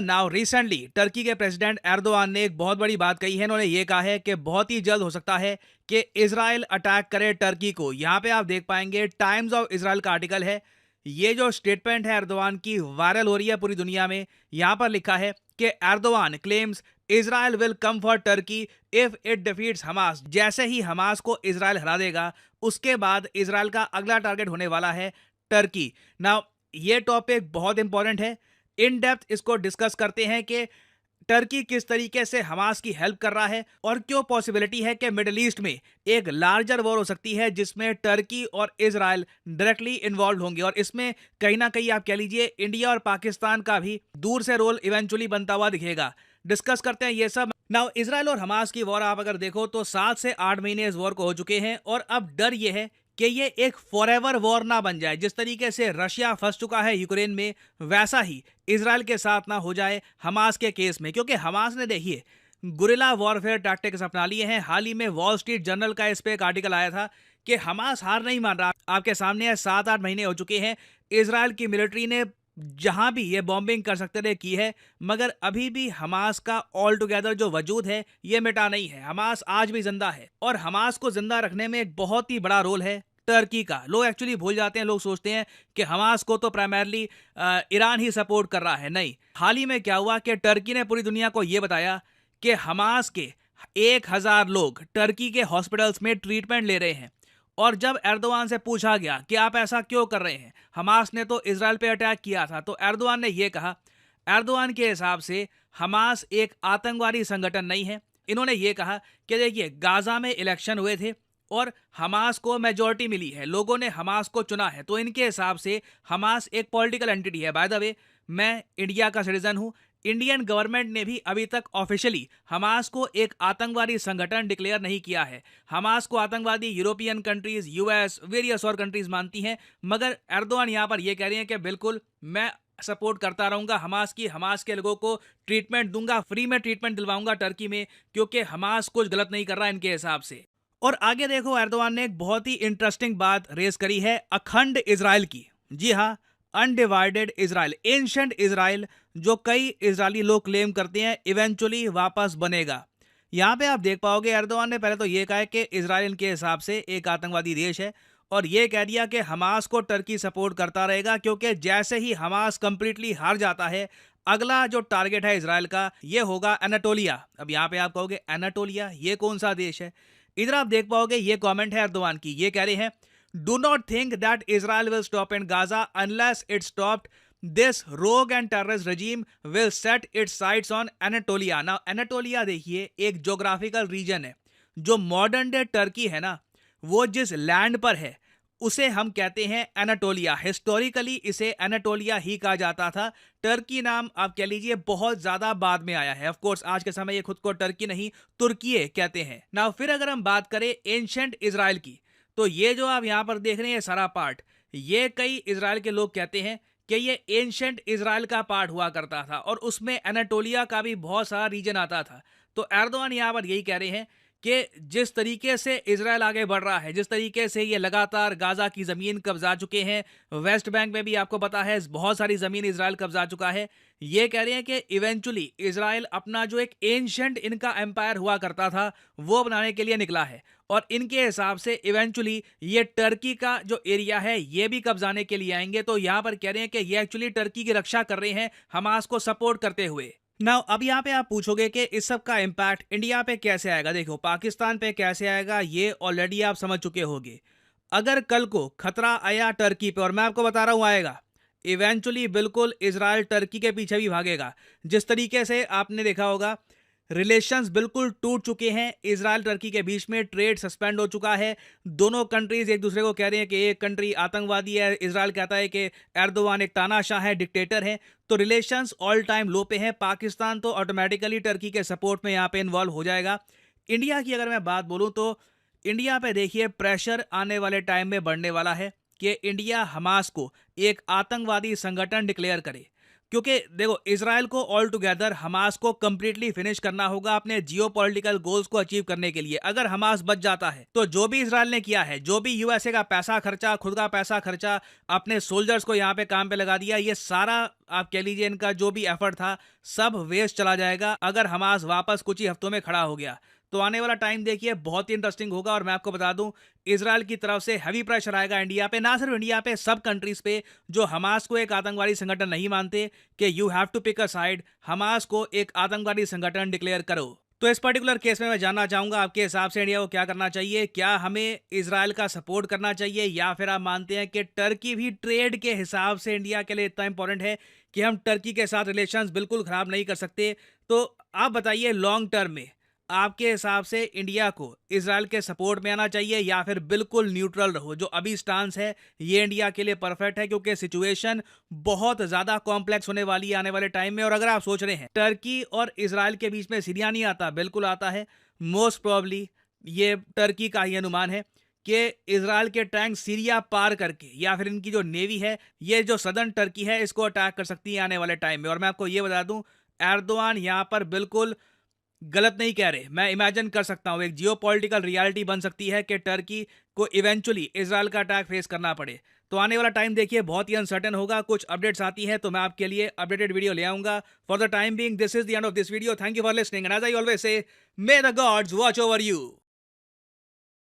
Now recently Turkey के president Erdogan ने एक बहुत बड़ी बात कही है। उन्होंने ये कहा है कि बहुत ही जल्द हो सकता है कि इजराइल अटैक करे टर्की को। यहाँ पे आप देख पाएंगे टाइम्स ऑफ इजराइल का आर्टिकल है। ये जो स्टेटमेंट है एर्दोआन की वायरल हो रही है पूरी दुनिया में। यहाँ पर लिखा है कि Erdogan claims Israel will come for Turkey if it defeats Hamas. जैसे ही हमास को इजराइल हरा देगा उसके बाद इजराइल का अगला टारगेट होने वाला है टर्की। नाउ ये टॉपिक बहुत इंपॉर्टेंट है। इन डेप्थ इसको डिस्कस करते हैं कि टर्की किस तरीके से हमास की हेल्प कर रहा है और क्यों पॉसिबिलिटी है कि मिडिल ईस्ट में एक लार्जर वॉर हो सकती है जिसमें टर्की और इजराइल डायरेक्टली इन्वॉल्व होंगे। और इसमें कहीं ना कहीं आप कह लीजिए इंडिया और पाकिस्तान का भी दूर से रोल इवेंचुअली बनता हुआ दिखेगा। डिस्कस करते हैं ये सब। नाउ इजराइल और हमास की वॉर आप अगर देखो तो 7 से 8 महीने इस वॉर को हो चुके हैं और अब डर ये है कि ये एक फॉरएवर वॉर ना बन जाए। जिस तरीके से रशिया फंस चुका है यूक्रेन में वैसा ही इजराइल के साथ ना हो जाए हमास के केस में। क्योंकि हमास ने देखिए गुरिल्ला वॉरफेयर टैक्टिक्स अपना लिए हैं। हाल ही में वॉल स्ट्रीट जर्नल का इस पे एक आर्टिकल आया था कि हमास हार नहीं मान रहा। आपके सामने है 7-8 महीने हो चुके हैं इजराइल की मिलिट्री ने जहां भी ये बॉम्बिंग कर सकते थे की है, मगर अभी भी हमास का ऑल टुगेदर जो वजूद है ये मिटा नहीं है। हमास आज भी जिंदा है और हमास को जिंदा रखने में एक बहुत ही बड़ा रोल है टर्की का। लोग एक्चुअली भूल जाते हैं, लोग सोचते हैं कि हमास को तो प्राइमरली ईरान ही सपोर्ट कर रहा है। नहीं, हाल ही में क्या हुआ कि टर्की ने पूरी दुनिया को यह बताया कि हमास के 1000 लोग टर्की के हॉस्पिटल्स में ट्रीटमेंट ले रहे हैं। और जब एर्दोआन से पूछा गया कि आप ऐसा क्यों कर रहे हैं, हमास ने तो इजराइल पे अटैक किया था, तो एर्दोआन ने यह कहा, एर्दोआन के हिसाब से हमास एक आतंकवादी संगठन नहीं है। इन्होंने ये कहा कि देखिए गाजा में इलेक्शन हुए थे और हमास को मेजॉरिटी मिली है, लोगों ने हमास को चुना है, तो इनके हिसाब से हमास एक पॉलिटिकल एंटिटी है। बाय द वे, मैं इंडिया का सिटीजन हूं। इंडियन गवर्नमेंट ने भी अभी तक ऑफिशियली हमास को एक आतंकवादी संगठन डिक्लेयर नहीं किया है। हमास को आतंकवादी यूरोपियन कंट्रीज, यूएस, वेरियस और कंट्रीज मानती हैं, मगर एर्दोआन यहां पर यह कह रहे हैं कि बिल्कुल मैं सपोर्ट करता रहूंगा हमास की, हमास के लोगों को ट्रीटमेंट दूंगा, फ्री में ट्रीटमेंट दिलवाऊंगा टर्की में, क्योंकि हमास कुछ गलत नहीं कर रहा इनके हिसाब से। और आगे देखो एर्दोआन ने एक बहुत ही इंटरेस्टिंग बात रेस करी है अखंड इजराइल की। जी हाँ, अनडिवाइडेड इजराइल, एंशिएंट इजराइल, जो कई इजरायली लोग क्लेम करते हैं इवेंचुअली वापस बनेगा। यहाँ पे आप देख पाओगे एर्दोआन ने पहले तो ये कहा है कि इजराइल इनके हिसाब से एक आतंकवादी देश है और ये कह दिया कि हमास को टर्की सपोर्ट करता रहेगा, क्योंकि जैसे ही हमास कंप्लीटली हार जाता है अगला जो टारगेट है इजराइल का ये होगा एनाटोलिया। अब यहाँ पे आप कहोगे एनाटोलिया ये कौन सा देश है? इधर आप देख पाओगे ये कमेंट है एर्दोआन की, ये कह रहे हैं, do not think that Israel will stop in Gaza unless it stopped this rogue and terrorist regime will set its sights on Anatolia। Now Anatolia देखिए एक ज्योग्राफिकल रीजन है। जो मॉडर्न डे टर्की है ना, वो जिस लैंड पर है उसे हम कहते हैं एनाटोलिया। हिस्टोरिकली इसे एनाटोलिया ही कहा जाता था। टर्की नाम आप कह लीजिए बहुत ज्यादा बाद में आया है। ऑफ कोर्स आज के समय ये खुद को टर्की नहीं तुर्की कहते हैं। नाउ फिर अगर हम बात करें एंशिएंट इजराइल की, तो ये जो आप यहां पर देख रहे हैं सारा पार्ट, ये कई इजराइल के लोग कहते हैं कि ये एंशिएंट इजराइल का पार्ट हुआ करता था और उसमें एनाटोलिया का भी बहुत सारा रीजन आता था। तो एर्दोआन यहां पर यही कह रहे हैं कि जिस तरीके से इजराइल आगे बढ़ रहा है, जिस तरीके से ये लगातार गाजा की जमीन कब्जा चुके हैं, वेस्ट बैंक में भी आपको पता है बहुत सारी जमीन इजराइल कब्जा चुका है, ये कह रहे हैं कि इवेंचुअली इजराइल अपना जो एक एंशिएंट इनका एम्पायर हुआ करता था वो बनाने के लिए निकला है। और इनके हिसाब से इवेंचुअली ये टर्की का जो एरिया है ये भी कब्जाने के लिए आएंगे। तो यहां पर कह रहे हैं कि ये एक्चुअली टर्की की रक्षा कर रहे हैं हमास को सपोर्ट करते हुए। नाउ अब यहाँ पे आप पूछोगे कि इस सब का इम्पैक्ट इंडिया पे कैसे आएगा। देखो पाकिस्तान पे कैसे आएगा ये ऑलरेडी आप समझ चुके होंगे। अगर कल को खतरा आया टर्की पे, और मैं आपको बता रहा हूँ आएगा, इवेंचुअली बिल्कुल इजराइल टर्की के पीछे भी भागेगा। जिस तरीके से आपने देखा होगा रिलेशंस बिल्कुल टूट चुके हैं इजराइल टर्की के बीच में, ट्रेड सस्पेंड हो चुका है। दोनों कंट्रीज एक दूसरे को कह रहे हैं कि एक कंट्री आतंकवादी है, इजराइल कहता है कि एर्दोआन एक तानाशाह है, डिक्टेटर है। तो रिलेशंस ऑल टाइम लो पे हैं। पाकिस्तान तो ऑटोमेटिकली टर्की के सपोर्ट में यहाँ पे इन्वॉल्व हो जाएगा। इंडिया की अगर मैं बात बोलूँ तो इंडिया पे देखिए प्रेशर आने वाले टाइम में बढ़ने वाला है कि इंडिया हमास को एक आतंकवादी संगठन डिक्लेयर करे। क्योंकि देखो इजराइल को ऑल टुगेदर हमास को कंप्लीटली फिनिश करना होगा अपने जियोपॉलिटिकल गोल्स को अचीव करने के लिए। अगर हमास बच जाता है तो जो भी इजराइल ने किया है, जो भी यूएसए का पैसा खर्चा, खुद का पैसा खर्चा, अपने सोल्जर्स को यहाँ पे काम पे लगा दिया, ये सारा आप कह लीजिए इनका जो भी एफर्ट था सब वेस्ट चला जाएगा अगर हमास वापस कुछ ही हफ्तों में खड़ा हो गया। तो आने वाला टाइम देखिए बहुत ही इंटरेस्टिंग होगा। और मैं आपको बता दूं, इजराइल की तरफ से हैवी प्रेशर आएगा इंडिया पे, ना सिर्फ इंडिया पे, सब कंट्रीज पे जो हमास को एक आतंकवादी संगठन नहीं मानते कि you have to pick a side, Hamas को एक आतंकवादी संगठन डिक्लेयर करो। तो इस पर्टिकुलर केस में मैं जानना चाहूंगा आपके हिसाब से इंडिया को क्या करना चाहिए? क्या हमें इजराइल का सपोर्ट करना चाहिए, या फिर आप मानते हैं कि टर्की भी ट्रेड के हिसाब से इंडिया के लिए इतना इंपॉर्टेंट है कि हम टर्की के साथ रिलेशंस बिल्कुल खराब नहीं कर सकते? तो आप बताइए, लॉन्ग टर्म में आपके हिसाब से इंडिया को इजराइल के सपोर्ट में आना चाहिए या फिर बिल्कुल न्यूट्रल रहो? जो अभी स्टांस है ये इंडिया के लिए परफेक्ट है, क्योंकि सिचुएशन बहुत ज्यादा कॉम्प्लेक्स होने वाली है आने वाले टाइम में। और अगर आप सोच रहे हैं टर्की और इजराइल के बीच में सीरिया नहीं आता, बिल्कुल आता है। मोस्ट प्रोबेबली ये टर्की का ही अनुमान है कि इजराइल के टैंक सीरिया पार करके या फिर इनकी जो नेवी है ये जो सदर्न टर्की है इसको अटैक कर सकती है आने वाले टाइम में। और मैं आपको ये बता दूं, एर्दोआन यहाँ पर बिल्कुल गलत नहीं कह रहे। मैं इमेजिन कर सकता हूँ एक जियोपॉलिटिकल रियलिटी बन सकती है कि टर्की को इवेंचुअली इजराइल का अटैक फेस करना पड़े। तो आने वाला टाइम देखिए बहुत ही अनसर्टेन होगा। कुछ अपडेट्स आती है तो मैं आपके लिए अपडेटेड वीडियो ले आऊंगा। For the time being this is the end of this video. Thank you for listening and as I always say, may the gods watch over you.